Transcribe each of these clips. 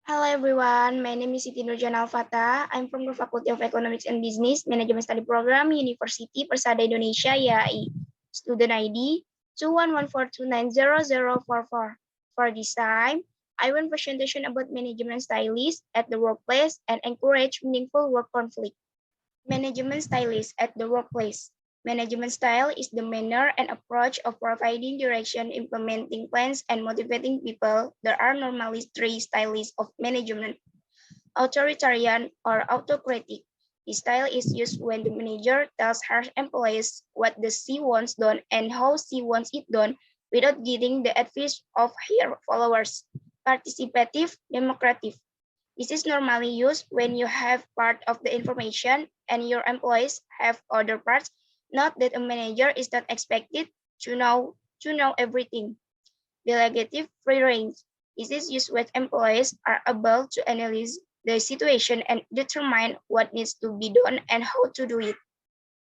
Hello everyone, my name is Siti Nurjana Alfata. I'm from the Faculty of Economics and Business Management Study Program, University Persada Indonesia, YAI. Student ID 2114290044. For this time, I want presentation about management stylists at the workplace and encourage meaningful work conflict. Management stylist at the workplace. Management style is the manner and approach of providing direction, implementing plans, and motivating people. There are normally three styles of management: authoritarian or autocratic. This style is used when the manager tells her employees what the she wants done and how she wants it done without getting the advice of her followers. Participative, democratic. This is normally used when you have part of the information and your employees have other parts. Note that a manager is not expected to know everything. Delegative free range. This is used when employees are able to analyze the situation and determine what needs to be done and how to do it.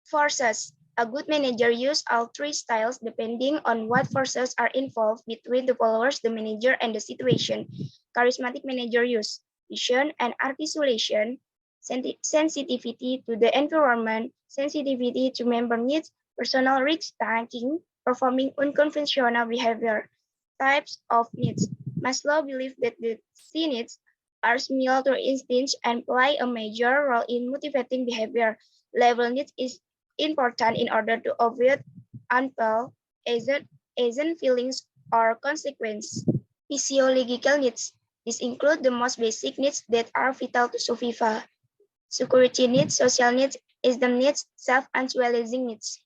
Forces. A good manager uses all three styles depending on what forces are involved between the followers, the manager, and the situation. Charismatic manager use vision and articulation, sensitivity to the environment, sensitivity to member needs, personal risk taking, performing unconventional behavior. Types of needs. Maslow believed that the C needs are similar to instincts and play a major role in motivating behavior. Level needs is important in order to avoid unfelt agent feelings or consequence. Physiological needs. These include the most basic needs that are vital to survival. Security needs, social needs, wisdom needs, self-actualizing needs.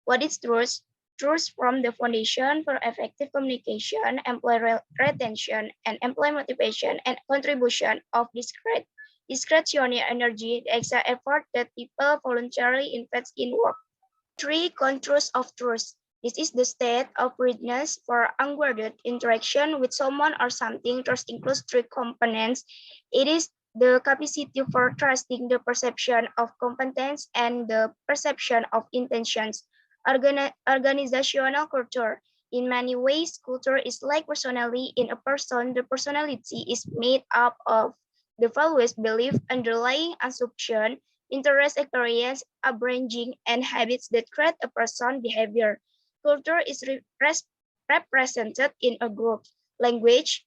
What is truth? Truth from the foundation for effective communication, employee retention, and employee motivation and contribution of discretionary energy, the extra effort that people voluntarily invest in work. Three contours of truth. This is the state of readiness for unguarded interaction with someone or something. Trust includes three components. It is the capacity for trusting the perception of competence and the perception of intentions. Organizational culture. In many ways, culture is like personality in a person. The personality is made up of the values, belief, underlying assumption, interest, experience, upbringing, and habits that create a person's behavior. Culture is represented in a group. Language,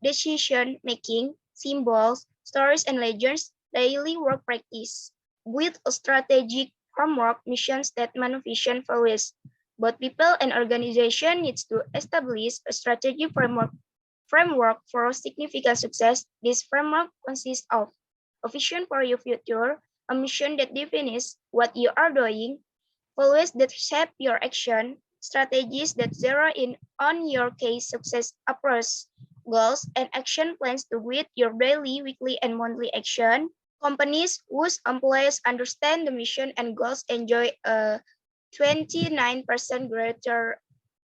decision making, symbols, stories, and legends, daily work practice. With a strategic framework, mission statement, vision, values. Both people and organization needs to establish a strategic framework for significant success. This framework consists of a vision for your future, a mission that defines what you are doing, values that shape your action, strategies that zero in on your case success approach, goals and action plans to guide your daily, weekly, and monthly action. Companies whose employees understand the mission and goals enjoy a 29% greater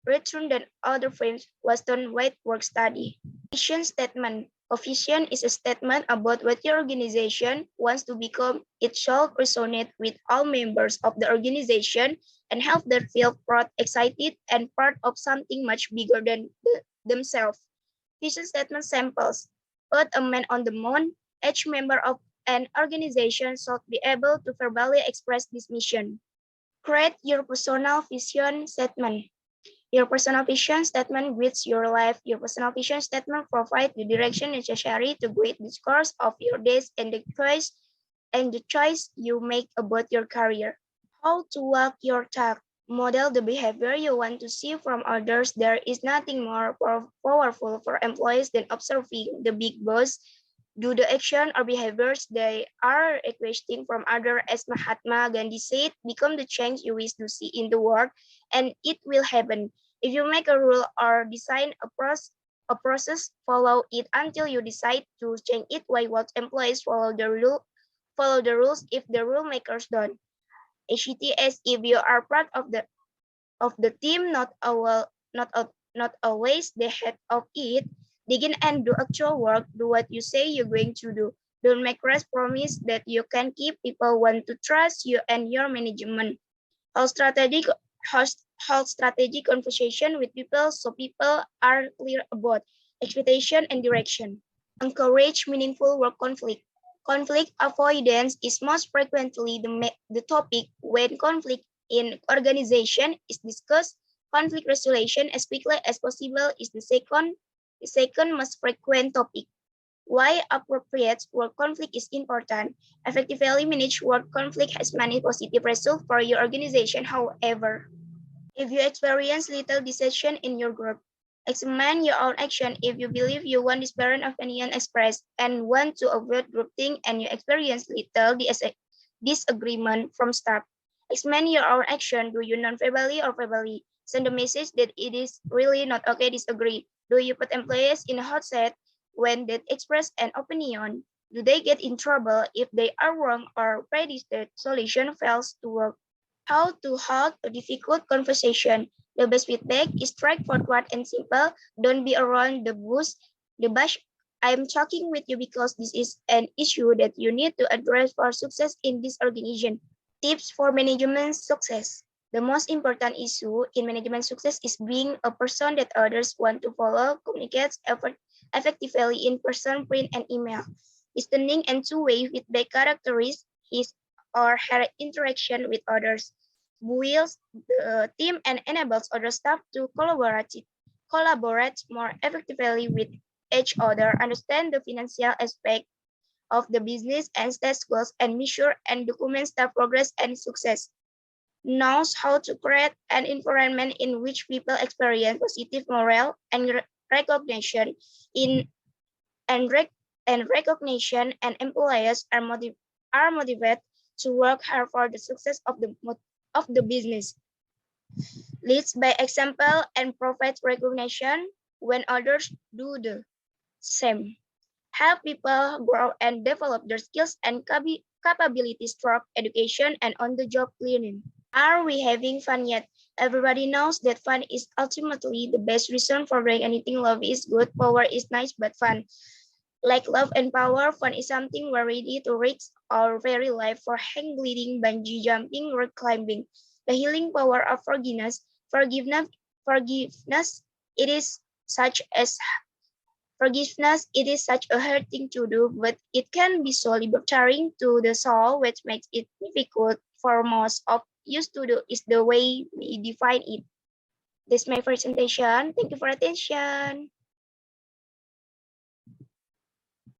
return than other firms Western White Work Study. Vision statement. A vision is a statement about what your organization wants to become. It shall resonate with all members of the organization and help them feel proud, excited, and part of something much bigger than themselves. Vision statement samples. Put a man on the moon. Each member of an organization should be able to verbally express this mission. Create your personal vision statement. Your personal vision statement guides your life. Your personal vision statement provides the direction necessary to guide the course of your days and the choice you make about your career. How to walk your talk. Model the behavior you want to see from others. There is nothing more powerful for employees than observing the big boss do the action or behaviors they are requesting from others. As Mahatma Gandhi said, become the change you wish to see in the world, and it will happen. If you make a rule or design a process, follow it until you decide to change it. Why what employees follow the rules if the rule makers don't. HTS, if you are part of the team, not always the head of it. Begin and do actual work. Do what you say you're going to do. Don't make rash promise that you can keep. People want to trust you and your management. Hold strategic hold strategic conversation with people so people are clear about expectation and direction. Encourage meaningful work conflict. Conflict avoidance is most frequently the topic when conflict in organization is discussed. Conflict resolution as quickly as possible is the second most frequent topic. Why appropriate work conflict is important. Effectively managed work conflict has many positive results for your organization. However, if you experience little dissension in your group, examine your own action. If you believe you want disparate opinion expressed and want to avoid groupthink and you experience little disagreement from staff, examine your own action. Do you non-verbally or verbally send a message that it is really not okay disagree? Do you put employees in a hot seat when they express an opinion? Do they get in trouble if they are wrong or predict the solution fails to work? How to hold a difficult conversation. The best feedback is straightforward and simple. Don't be around the bush. I'm talking with you because this is an issue that you need to address for success in this organization. Tips for management success. The most important issue in management success is being a person that others want to follow, communicates effectively in person, print, and email. Listening and two-way feedback characteristics his or her interaction with others. Builds the team and enables other staff to collaborate more effectively with each other, understand the financial aspect of the business and set goals and measure and document staff progress and success. Knows how to create an environment in which people experience positive morale and recognition in and, recognition and employees are motivated to work hard for the success of the business. Leads by example and provides recognition when others do the same. Help people grow and develop their skills and capabilities through education and on-the-job learning. Are we having fun yet? Everybody knows that fun is ultimately the best reason for doing anything. Love is good, power is nice, but fun. Like love and power, fun is something we're ready to risk our very life for hang gliding, bungee jumping, rock climbing. The healing power of forgiveness, it is such as forgiveness, it is such a hard thing to do, but it can be so libertarian to the soul, which makes it difficult for most of us to do, is the way we define it. This is my presentation. Thank you for attention.